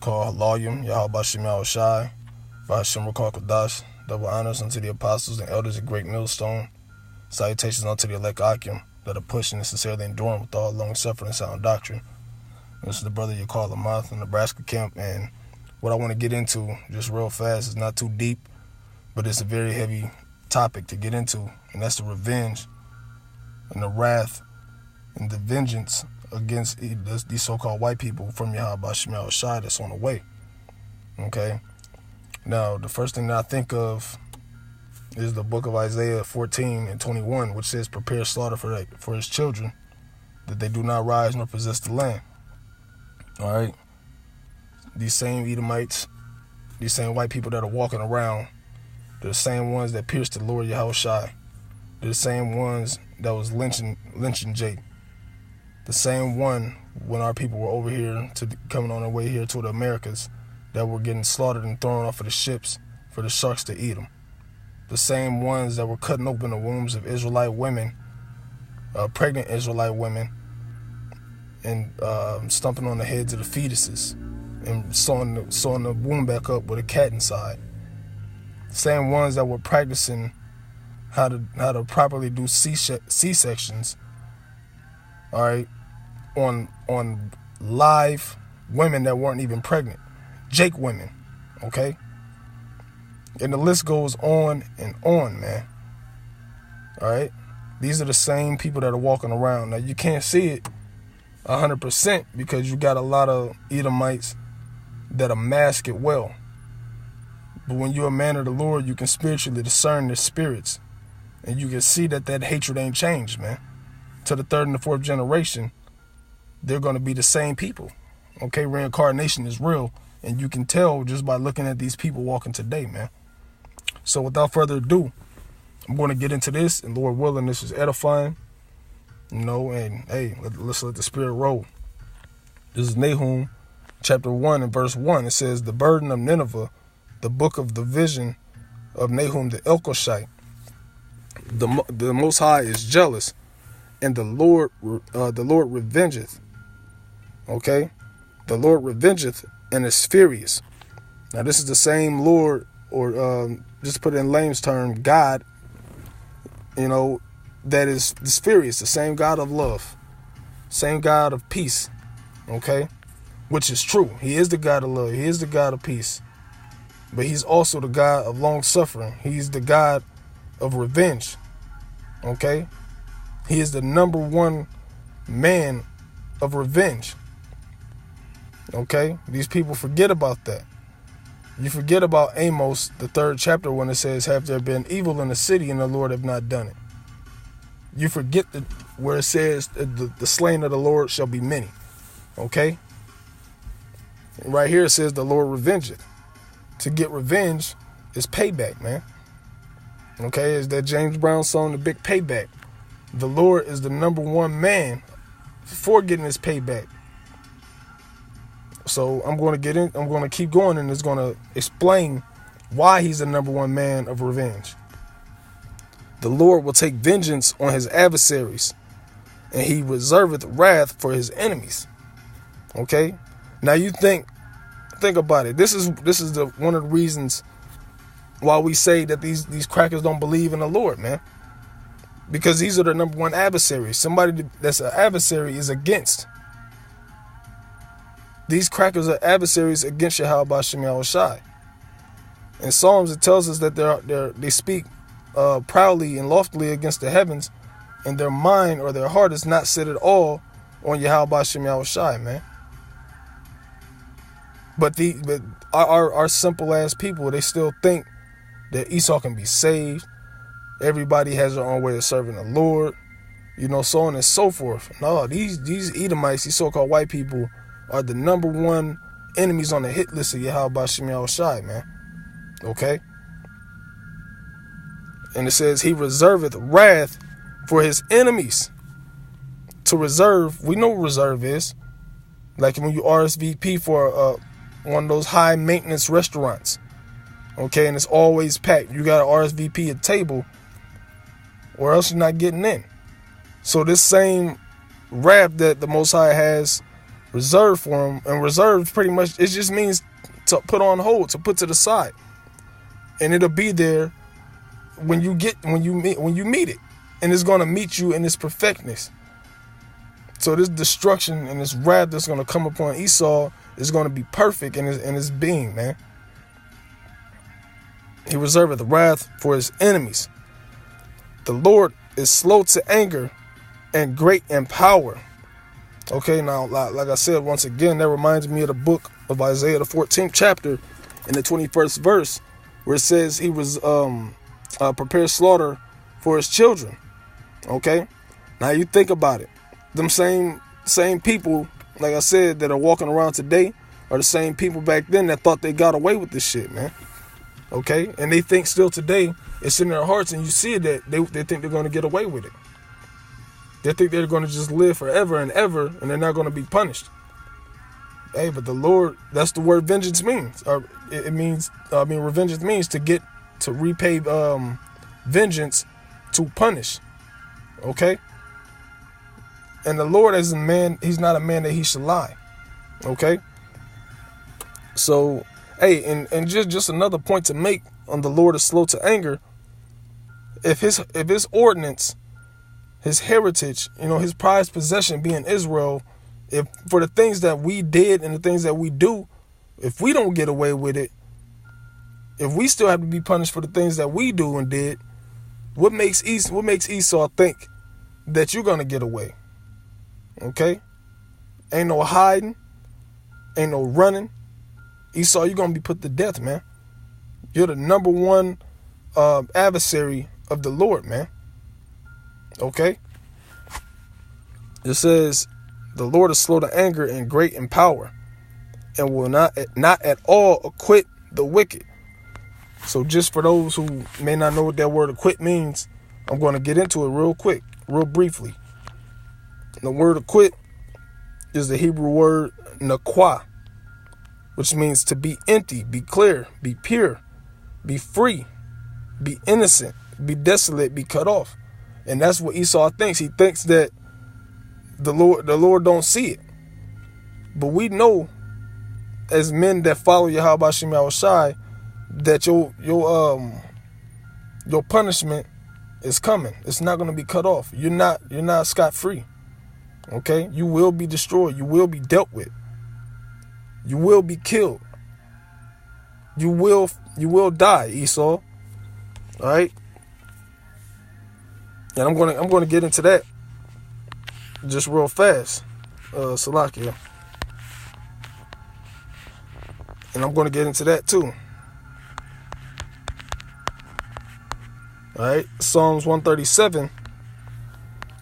called Halayim, Yahweh Shem Shai, Vashem Rakal Kodash, double honors unto the apostles and elders of Great Millstone. Salutations unto the elect Akim that are pushing and sincerely enduring with all long suffering and sound doctrine. This is the brother you call Lamath in Nebraska camp, and what I want to get into just real fast is not too deep, but it's a very heavy topic to get into, and that's the revenge and the wrath and the vengeance against these so-called white people from Yahweh Shem Shai that's on the way. Okay? Now, the first thing that I think of is the book of Isaiah 14 and 21, which says, prepare slaughter for his children, that they do not rise nor possess the land. All right? These same Edomites, these same white people that are walking around, they're the same ones that pierced the Lord Yahweh Shai. They're the same ones that was lynching Jake. The same one when our people were over here coming on their way here to the Americas that were getting slaughtered and thrown off of the ships for the sharks to eat them. The same ones that were cutting open the wombs of Israelite women, pregnant Israelite women, and stomping on the heads of the fetuses and sewing the womb back up with a cat inside. The same ones that were practicing how to properly do C-sections, all right, on live women that weren't even pregnant, Jake women, okay? And the list goes on and on, man. All right? These are the same people that are walking around. Now, you can't see it 100% because you got a lot of Edomites that mask it well. But when you're a man of the Lord, you can spiritually discern their spirits. And you can see that hatred ain't changed, man. To the third and the fourth generation, they're going to be the same people. Okay, reincarnation is real. And you can tell just by looking at these people walking today, man. So without further ado, I'm going to get into this. And Lord willing, this is edifying. And hey, let's let the spirit roll. This is Nahum chapter 1 and verse 1. It says, the burden of Nineveh, the book of the vision of Nahum the Elkoshite. The Most High is jealous, and the Lord revengeth. Okay? The Lord revengeth and is furious. Now, this is the same Lord, or just put it in Lame's term, God, that is furious. The same God of love. Same God of peace. Okay? Which is true. He is the God of love. He is the God of peace. But he's also the God of long suffering. He's the God of revenge. Okay? He is the number one man of revenge. Okay? These people forget about that. You forget about Amos, the 3rd chapter, when it says, have there been evil in the city and the Lord have not done it. You forget where it says the slain of the Lord shall be many. Okay? And right here it says the Lord revengeth. To get revenge is payback, man. Okay? Is that James Brown song, The Big Payback. The Lord is the number one man for getting his payback. So I'm going to keep going, and it's going to explain why he's the number one man of revenge. The Lord will take vengeance on his adversaries, and he reserveth wrath for his enemies. Okay? Now you think about it. This is one of the reasons why we say that these crackers don't believe in the Lord, man. Because these are the number one adversaries. Somebody that's an adversary is against. These crackers are adversaries against Yahweh Shem Shai. In Psalms, it tells us that they speak proudly and loftily against the heavens, and their mind or their heart is not set at all on Yahweh Shem Shai, man. But our simple ass people, they still think that Esau can be saved. Everybody has their own way of serving the Lord, so on and so forth. No, these Edomites, these so-called white people, are the number one enemies on the hit list of Yahweh Shem Shai, man. Okay? And it says, he reserveth wrath for his enemies. To reserve, we know what reserve is. Like when you RSVP for one of those high maintenance restaurants. Okay, and it's always packed. You got to RSVP a table, or else you're not getting in. So this same wrath that the Most High has reserved for him. And reserved pretty much, it just means to put on hold, to put to the side. And it'll be there when you meet it. And it's going to meet you in its perfectness. So this destruction and this wrath that's going to come upon Esau is going to be perfect in his being, man. He reserveth the wrath for his enemies. The Lord is slow to anger and great in power. Okay, now, like I said, once again, that reminds me of the book of Isaiah, the 14th chapter, in the 21st verse, where it says he was prepared slaughter for his children. Okay, now you think about it. Them same people, like I said, that are walking around today are the same people back then that thought they got away with this shit, man. Okay, and they think still today, it's in their hearts, and you see that they think they're going to get away with it. They think they're going to just live forever and ever, and they're not going to be punished. Hey, but the Lord, that's the word vengeance means. Revenge means to repay vengeance, to punish. Okay? And the Lord as a man, he's not a man that he should lie. Okay? So, hey, and just another point to make on the Lord is slow to anger. If his ordinance, his heritage, his prized possession being Israel, if for the things that we did and the things that we do, if we don't get away with it, if we still have to be punished for the things that we do and did, what makes Esau think that you're gonna get away? Okay? Ain't no hiding, ain't no running. Esau, you're gonna be put to death, man. You're the number one adversary of the Lord, man. Okay? It says, the Lord is slow to anger and great in power, and will not at all acquit the wicked. So just for those who may not know what that word acquit means, I'm going to get into it real quick, real briefly. The word acquit is the Hebrew word naqua, which means to be empty, be clear, be pure, be free, be innocent, be desolate, be cut off. And that's what Esau thinks. He thinks that the Lord don't see it. But we know, as men that follow Yahweh Bashim Yahushai, that your punishment is coming. It's not going to be cut off. You're not scot-free. Okay? You will be destroyed. You will be dealt with. You will be killed. You will die, Esau. All right? And I'm going to get into that just real fast. Salakia. And I'm going to get into that too. All right, Psalms 137.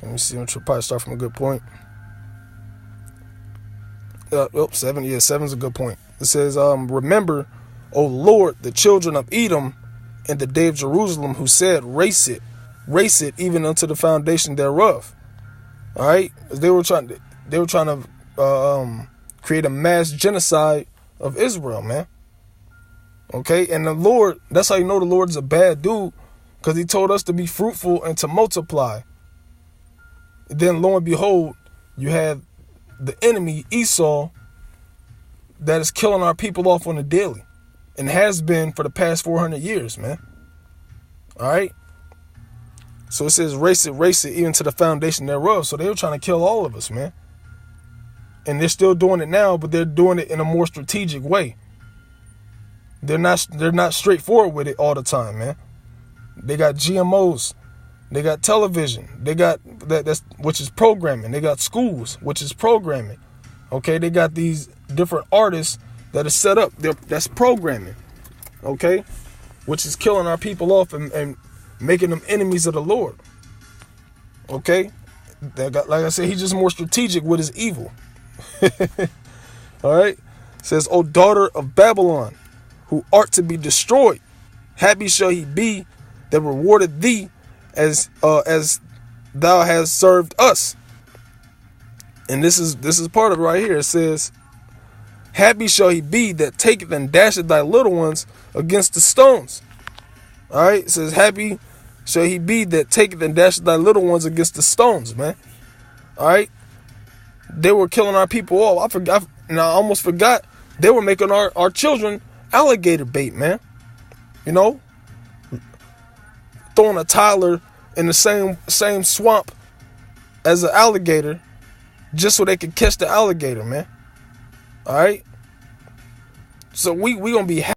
Let me see. I'm trying to probably start from a good point. 7. Yeah, 7's a good point. It says, remember, O Lord, the children of Edom in the day of Jerusalem, who said, race it, even unto the foundation thereof. All right, they were trying to create a mass genocide of Israel, man. Okay, and the Lord, that's how you know the Lord's a bad dude, because he told us to be fruitful and to multiply. Then lo and behold, you have the enemy, Esau, that is killing our people off on a daily, and has been for the past 400 years, man. All right. So it says, race it, even to the foundation thereof. So they were trying to kill all of us, man. And they're still doing it now, but they're doing it in a more strategic way. They're not straightforward with it all the time, man. They got GMOs, they got television, they got that's which is programming. They got schools, which is programming. Okay, they got these different artists that are set up. That's programming. Okay, which is killing our people off and making them enemies of the Lord. Okay, like I said, he's just more strategic with his evil. All right, it says, O daughter of Babylon, who art to be destroyed, happy shall he be that rewarded thee as thou hast served us. And this is part of it right here. It says, happy shall he be that taketh and dasheth thy little ones against the stones. All right, it says, happy shall he be that taketh and dasheth thy little ones against the stones, man. All right, they were killing our people off. I forgot. And I almost forgot they were making our children alligator bait, man. You know, throwing a toddler in the same swamp as an alligator just so they could catch the alligator, man. All right. So we gonna be